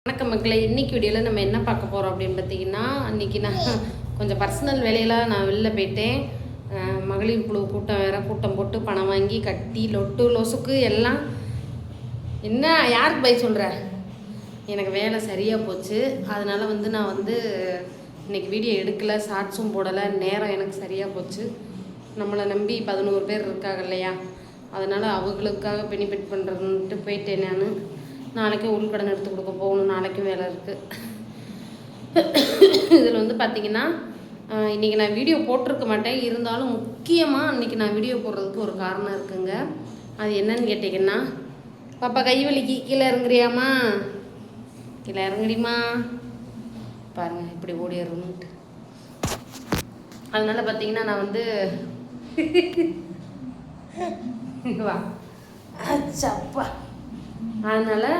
வணக்கம் மக்களே, இன்றைக்கி வீடியோவில் நம்ம என்ன பார்க்க போகிறோம் அப்படின்னு பார்த்தீங்கன்னா, இன்றைக்கி நான் கொஞ்சம் பர்சனல் வேலையெல்லாம் நான் வெளில போயிட்டேன். மகளிர் குழு கூட்டம் வேறு கூட்டம் போட்டு பணம் வாங்கி கட்டி லொட்டு லொசுக்கு எல்லாம். என்ன யாருக்கு பை சொல்கிற? எனக்கு வேலை சரியாக போச்சு. அதனால் நான் இன்றைக்கி வீடியோ எடுக்கலை, ஷார்ட்ஸும் போடலை. நேரம் எனக்கு சரியாக போச்சு. நம்மளை நம்பி 11 பேர் இருக்காங்க இல்லையா, அதனால் அவங்களுக்காக பெனிஃபிட் பண்ணுறதுன்ட்டு போயிட்டேன். நான் நாளைக்கு உள்கடன் எடுத்து கொடுக்க போகணும். நாளைக்கும் வேலை இருக்குது. இதில் பார்த்திங்கன்னா, இன்றைக்கி நான் வீடியோ போட்டிருக்க மாட்டேன். இருந்தாலும் முக்கியமாக இன்றைக்கி நான் வீடியோ போடுறதுக்கு ஒரு காரணம் இருக்குங்க. அது என்னன்னு கேட்டிங்கன்னா, பாப்பா கை வலிக்கு கீழே இறங்குறியாம்மா, கீழே இறங்குடிமா, பாருங்கள் இப்படி ஓடிடுறோன்ட்டு. அதனால் பார்த்திங்கன்னா நான் வா அச்சப்பா, அதனால்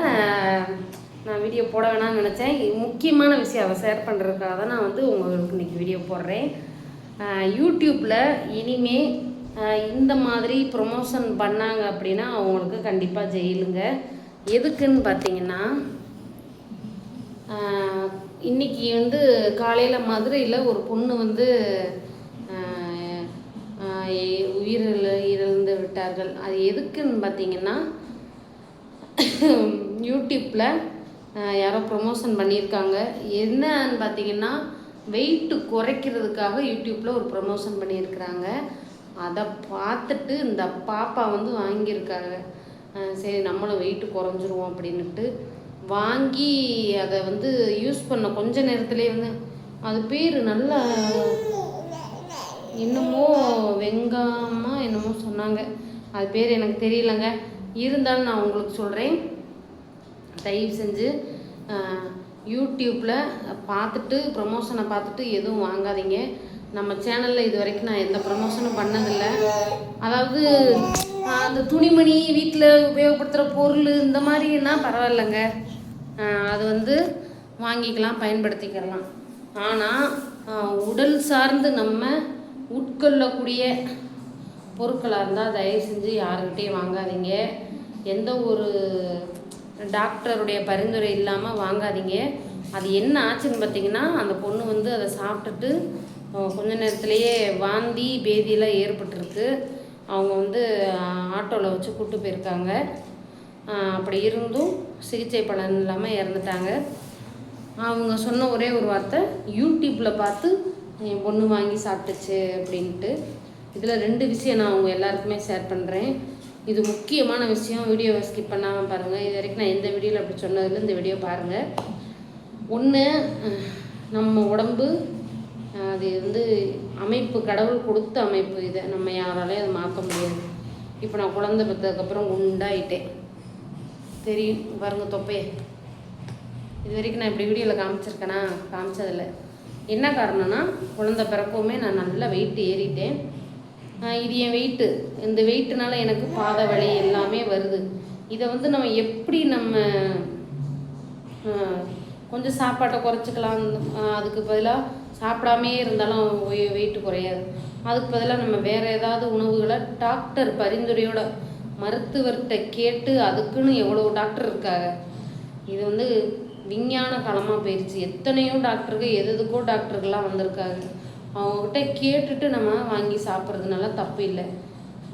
நான் வீடியோ போட வேணாம்னு நினச்சேன். முக்கியமான விஷயம் அதை ஷேர் பண்ணுறதுக்காக தான் நான் உங்களுக்கு இன்றைக்கி வீடியோ போடுறேன். யூடியூப்பில் இனிமே இந்த மாதிரி ப்ரொமோஷன் பண்ணாங்க அப்படின்னா அவங்களுக்கு கண்டிப்பாக ஜெயிலுங்க. எதுக்குன்னு பார்த்தீங்கன்னா, இன்றைக்கி காலையில் மதுரையில் ஒரு பொண்ணு இறந்து விட்டார்கள். அது எதுக்குன்னு பார்த்தீங்கன்னா, யூடியூப்பில் யாரோ ப்ரொமோஷன் பண்ணியிருக்காங்க. என்னன்னு பார்த்தீங்கன்னா, வெயிட்டு குறைக்கிறதுக்காக யூடியூப்பில் ஒரு ப்ரொமோஷன் பண்ணியிருக்கிறாங்க. அதை பார்த்துட்டு இந்த பாப்பா வாங்கியிருக்காங்க. சரி நம்மளும் வெயிட்டு குறைஞ்சிருவோம் அப்படின்ட்டு வாங்கி அதை யூஸ் பண்ண கொஞ்ச நேரத்துலேயே அது பேர் நல்லா என்னமோ வெங்காயமா என்னமோ சொன்னாங்க. அது பேர் எனக்கு தெரியலங்க. இருந்தாலும் நான் உங்களுக்கு சொல்கிறேன், தயவு செஞ்சு யூடியூப்பில் பார்த்துட்டு ப்ரொமோஷனை பார்த்துட்டு எதுவும் வாங்காதீங்க. நம்ம சேனலில் இது வரைக்கும் நான் எந்த ப்ரொமோஷனும் பண்ணதில்லை. அதாவது அந்த துணிமணி, வீட்டில் உபயோகப்படுத்துகிற பொருள் இந்த மாதிரின்னா பரவாயில்லைங்க, அது வாங்கிக்கலாம், பயன்படுத்திக்கலாம். ஆனால் உடல் சார்ந்து நம்ம உட்கொள்ளக்கூடிய பொருட்களாக இருந்தால் தயவு செஞ்சு யாருக்கிட்டையும் வாங்காதீங்க. எந்த ஒரு டாக்டருடைய பரிந்துரை இல்லாமல் வாங்காதீங்க. அது என்ன ஆச்சுன்னு பார்த்தீங்கன்னா, அந்த பொண்ணு அதை சாப்பிட்டுட்டு கொஞ்ச நேரத்துலேயே வாந்தி பேதியெல்லாம் ஏற்பட்டுருக்கு. அவங்க ஆட்டோவில் வச்சு கூப்பிட்டு போயிருக்காங்க. அப்படி இருந்தும் சிகிச்சை பலன் இல்லாமல் இறந்துட்டாங்க. அவங்க சொன்ன ஒரே ஒரு வார்த்தை, யூடியூப்பில் பார்த்து என் பொண்ணு வாங்கி சாப்பிட்டுச்சு அப்படின்ட்டு. இதில் 2 விஷயம் நான் அவங்க எல்லாருக்குமே ஷேர் பண்ணுறேன். இது முக்கியமான விஷயம். வீடியோவை ஸ்கிப் பண்ணாமல் பாருங்கள். இது வரைக்கும் நான் எந்த வீடியோவில் அப்படி சொன்னதில்லை, இந்த வீடியோ பாருங்கள். ஒன்று, நம்ம உடம்பு அது அமைப்பு, கடவுள் கொடுத்த அமைப்பு. இதை நம்ம யாராலையும் அதை மாற்ற முடியாது. இப்போ நான் குழந்தை பெற்றதுக்கப்புறம் குண்டாயிட்டேன், தெரியும் பாருங்கள் தொப்பையை. இது வரைக்கும் நான் இப்படி வீடியோவில் காமிச்சிருக்கேனா? காமிச்சதில்லை. என்ன காரணம்னா, குழந்தை பிறக்கவுமே நான் நல்லா வெயிட் ஏறிட்டேன். இது என் வெயிட்டு. இந்த வெயிட்டுனால எனக்கு பாத வலி எல்லாமே வருது. இதை நம்ம எப்படி கொஞ்சம் சாப்பாட்டை குறைச்சிக்கலாம். அதுக்கு பதிலாக சாப்பிடாமே இருந்தாலும் வெயிட்டு குறையாது. அதுக்கு பதிலாக நம்ம வேறு ஏதாவது உணவுகளை டாக்டர் பரிந்துரையோட மருத்துவர்கிட்ட கேட்டு, அதுக்குன்னு எவ்வளோ டாக்டர் இருக்காங்க. இது விஞ்ஞான காலமாக போயிடுச்சு. எத்தனையோ டாக்டருக்கு எதுக்கோ டாக்டர்கள்லாம் வந்திருக்காங்க. அவங்கக்கிட்ட கேட்டுட்டு நம்ம வாங்கி சாப்பிட்றதுனால தப்பு இல்லை.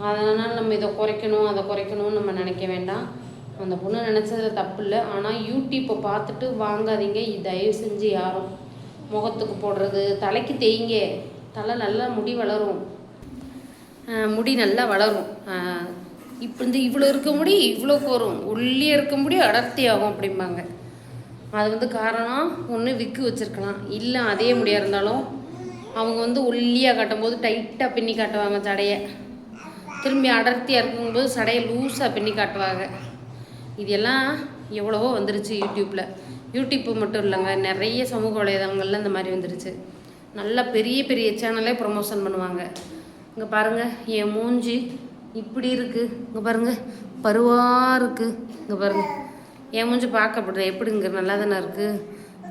அதனால் நம்ம இதை குறைக்கணும் அதை குறைக்கணும்னு நம்ம நினைக்க வேண்டாம். அந்த பொண்ணு நினச்சதில் தப்பு இல்லை. ஆனால் யூடியூப்பை பார்த்துட்டு வாங்காதீங்க. தயவு செஞ்சு யாரும் முகத்துக்கு போடுறது, தலைக்கு தேய்ங்க, தலை நல்லா முடி வளரும், முடி நல்லா வளரும். இப்போ இவ்வளோ இருக்க முடி இவ்வளோக்கு வரும், ஒல்லியாக இருக்க முடி அடர்த்தி ஆகும் அப்படிம்பாங்க. அது காரணம் ஒன்று விக்கு வச்சுருக்கலாம், இல்லை அதே முடியாக இருந்தாலும் அவங்க ஒல்லியாக காட்டும்போது டைட்டாக பின்னி காட்டுவாங்க சடையை. திரும்பி அடர்த்தியாக இருக்கும்போது சடையை லூஸாக பின்னி காட்டுவாங்க. இதெல்லாம் எவ்வளவோ வந்துருச்சு யூடியூப்பில். யூடியூப்பு மட்டும் இல்லைங்க, நிறைய சமூக வலைதளங்களில் இந்த மாதிரி வந்துருச்சு. நல்லா பெரிய பெரிய சேனலே ப்ரொமோஷன் பண்ணுவாங்க. இங்கே பாருங்கள், என் மூஞ்சி இப்படி இருக்குது, இங்கே பாருங்கள் பருவாக இருக்குது, இங்கே பாருங்கள் என் மூஞ்சி பார்க்கப்படுற எப்படிங்க, நல்லா தானே இருக்குது.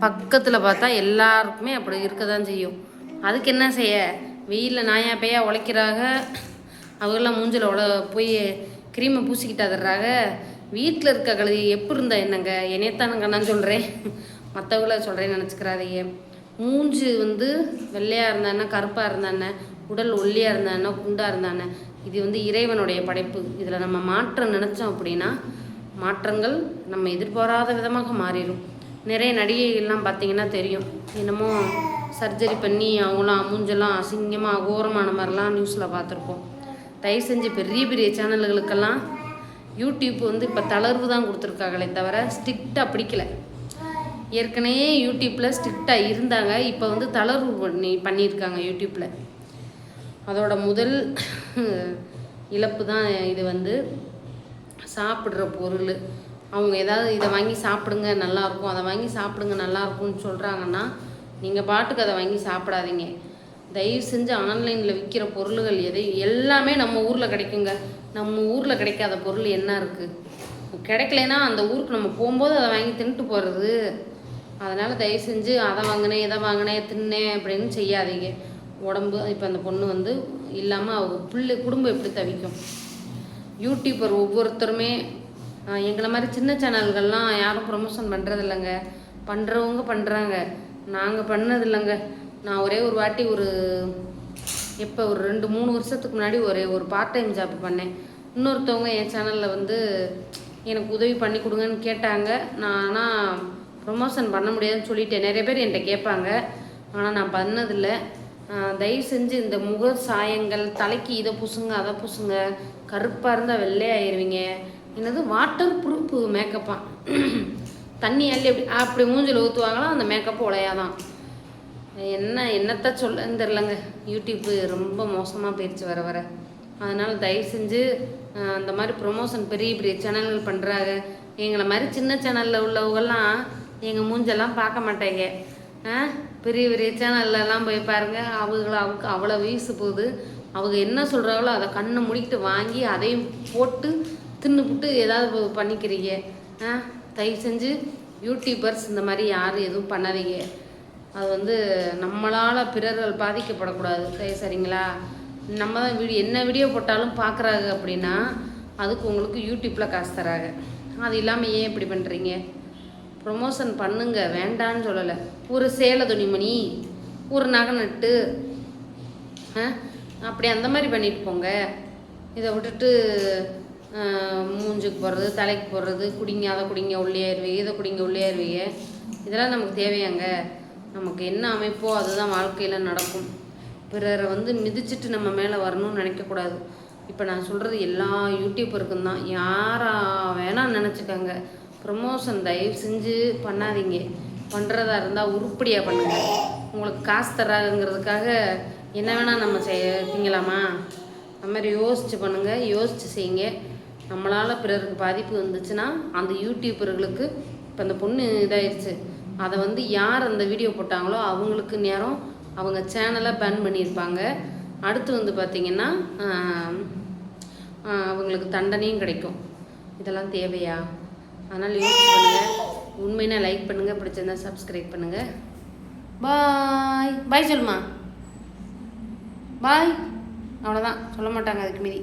பக்கத்தில் பார்த்தா எல்லாருக்குமே அப்படி இருக்க தான் செய்யும். அதுக்கு என்ன செய்ய, வெயிலில் நாயா பேயா உழைக்கிறாங்க. அவங்களாம் மூஞ்சில் போய் க்ரீமை பூசிக்கிட்டாதுறாங்க. வீட்டில் இருக்க கழுதி எப்படி இருந்தா என்னங்க, என்னையத்தானுங்க நான் சொல்கிறேன், மற்றவங்கள சொல்கிறேன்னு நினச்சிக்கிறாதீங்க. மூஞ்சி வந்து வெள்ளையாக இருந்தானே, கருப்பாக இருந்தானே, உடல் ஒல்லியாக இருந்தானே, குண்டாக இருந்தானே, இது வந்து இறைவனுடைய படைப்பு. இதில் நம்ம மாற்றம் நினச்சோம் அப்படின்னா மாற்றங்கள் நம்ம எதிர்பாராத விதமாக மாறிடும். நிறைய நடிகைகள்லாம் பார்த்திங்கன்னா தெரியும், என்னமோ சர்ஜரி பண்ணி அவங்களாம் மூஞ்செல்லாம் அசிங்கமாக அகோரமான மாதிரிலாம் நியூஸில் பார்த்துருப்போம். தயவு செஞ்சு பெரிய பெரிய சேனல்களுக்கெல்லாம் யூடியூப் வந்து இப்போ தளர்வு தான் கொடுத்துருக்காங்களே தவிர ஸ்ட்ரிக்டாக பிடிக்கலை. ஏற்கனவே யூடியூப்பில் ஸ்ட்ரிக்டாக இருந்தாங்க, இப்போ வந்து தளர்வு பண்ணியிருக்காங்க யூடியூப்பில். அதோட முதல் இழப்பு தான் இது. வந்து சாப்பிட்ற பொருள், அவங்க ஏதாவது இதை வாங்கி சாப்பிடுங்க நல்லாயிருக்கும், அதை வாங்கி சாப்பிடுங்க நல்லாயிருக்கும்னு சொல்கிறாங்கன்னா நீங்கள் பாட்டுக்கு அதை வாங்கி சாப்பிடாதீங்க. தயவு செஞ்சு ஆன்லைனில் விற்கிற பொருள்கள் எல்லாமே நம்ம ஊரில் கிடைக்குங்க. நம்ம ஊரில் கிடைக்காத பொருள் என்ன இருக்குது? கிடைக்கலனா அந்த ஊருக்கு நம்ம போகும்போது அதை வாங்கி தின்ட்டு போகிறது. அதனால் தயவு செஞ்சு அதை வாங்கினேன் இதை வாங்கினேன் தின்னேன் அப்படின்னு செய்யாதீங்க. உடம்பு இப்போ அந்த பொண்ணு வந்து இல்லாமல் அவங்க குடும்பம் எப்படி தவிக்கும். யூடியூபர் ஒவ்வொருத்தருமே எங்களை மாதிரி சின்ன சேனல்கள்லாம் யாரும் ப்ரொமோஷன் பண்ணுறதில்லைங்க. பண்ணுறவங்க பண்ணுறாங்க, நாங்கள் பண்ணதில்லைங்க. நான் ஒரே ஒரு வாட்டி ஒரு 2-3 வருஷத்துக்கு முன்னாடி ஒரு பார்ட் டைம் ஜாப் பண்ணேன். இன்னொருத்தவங்க என் சேனலில் வந்து எனக்கு உதவி பண்ணி கொடுங்கன்னு கேட்டாங்க. நான் ஆனால் ப்ரொமோஷன் பண்ண முடியாதுன்னு சொல்லிட்டேன். நிறைய பேர் என்கிட்ட கேட்பாங்க, ஆனால் நான் பண்ணதில்லை. தயவு செஞ்சு இந்த முக சாயங்கள், தலைக்கு இதை பூசுங்க அதை பூசுங்க, கருப்பாக இருந்தால் வெள்ளையாயிருவீங்க. என்னது வாட்டர் ப்ரூஃப் மேக்கப்பாக தண்ணி அள்ளி அப்படி மூஞ்சில் ஊற்றுவாங்களாம், அந்த மேக்கப்பு உலையாதான். என்னத்தை சொல்லன்னு தெரிலங்க. யூடியூப்பு ரொம்ப மோசமாக போயிடுச்சு வர வர. அதனால் தயவு செஞ்சு அந்த மாதிரி ப்ரொமோஷன் பெரிய பெரிய சேனல்கள் பண்ணுறாங்க. எங்களை மாதிரி சின்ன சேனலில் உள்ளவங்கெல்லாம் எங்கள் மூஞ்செல்லாம் பார்க்க மாட்டேங்க. பெரிய பெரிய சேனல்லலாம் போய் பாருங்கள், அவங்களுக்கு அவ்வளோ வீசு போகுது. அவங்க என்ன சொல்கிறாங்களோ அதை கண்ணை முடிக்கிட்டு வாங்கி அதையும் போட்டு தின்னுபிட்டு ஏதாவது பண்ணிக்கிறீங்க. தயவு செஞ்சு யூடியூபர்ஸ் இந்த மாதிரி யாரும் எதுவும் பண்ணாதீங்க. அது வந்து நம்மளால் பிறர்கள் பாதிக்கப்படக்கூடாது. சரிங்களா? நம்ம தான் என்ன வீடியோ போட்டாலும் பார்க்குறாங்க அப்படின்னா அதுக்கு உங்களுக்கு யூடியூப்பில் காசு தராங்க. அது இல்லாமல் ஏன் இப்படி பண்ணுறீங்க? ப்ரொமோஷன் பண்ணுங்க, வேண்டான்னு சொல்லலை. ஒரு சேலை துணிமணி, ஒரு நகை நட்டு அப்படி அந்த மாதிரி பண்ணிட்டு போங்க. இதை விட்டுட்டு மூஞ்சுக்கு போடுறது, தலைக்கு போடுறது, குடிங்க அதை குடிங்க உள்ளேருவீங்க, இதை குடிங்க உள்ளேருவீங்க, இதெல்லாம் நமக்கு தேவையாங்க? நமக்கு என்ன அமைப்போ அதுதான் வாழ்க்கையில் நடக்கும். பிறரை வந்து மிதிச்சுட்டு நம்ம மேலே வரணும்னு நினைக்கக்கூடாது. இப்போ நான் சொல்கிறது எல்லா யூடியூபருக்கும் தான். யாரா வேணால் நினச்சிக்கோங்க. ப்ரமோஷன் தயவு செஞ்சு பண்ணாதீங்க. பண்ணுறதா இருந்தால் உருப்படியாக பண்ணுங்கள். உங்களுக்கு காசு தராங்கிறதுக்காக என்ன வேணால் நம்ம திங்கலாமா? அந்த மாதிரி யோசித்து பண்ணுங்கள், யோசித்து செய்யுங்க. நம்மளால் பிறருக்கு பாதிப்பு வந்துச்சுன்னா அந்த யூடியூபர்களுக்கு இப்போ அந்த பொண்ணு இதாகிடுச்சு, அதை வந்து யார் அந்த வீடியோ போட்டாங்களோ அவங்களுக்கு நேரம் அவங்க சேனலை பேன் பண்ணியிருப்பாங்க. அடுத்து வந்து பார்த்திங்கன்னா அவங்களுக்கு தண்டனையும் கிடைக்கும். இதெல்லாம் தேவையா? அதனால் யோசிச்சு பண்ணுங்கள். உண்மையினா லைக் பண்ணுங்கள், பிடிச்சிருந்தா சப்ஸ்கிரைப் பண்ணுங்கள். பாய் பாய் சொல்லுமா, பாய். அவ்வளோதான், சொல்ல மாட்டாங்க அதுக்கு மீறி.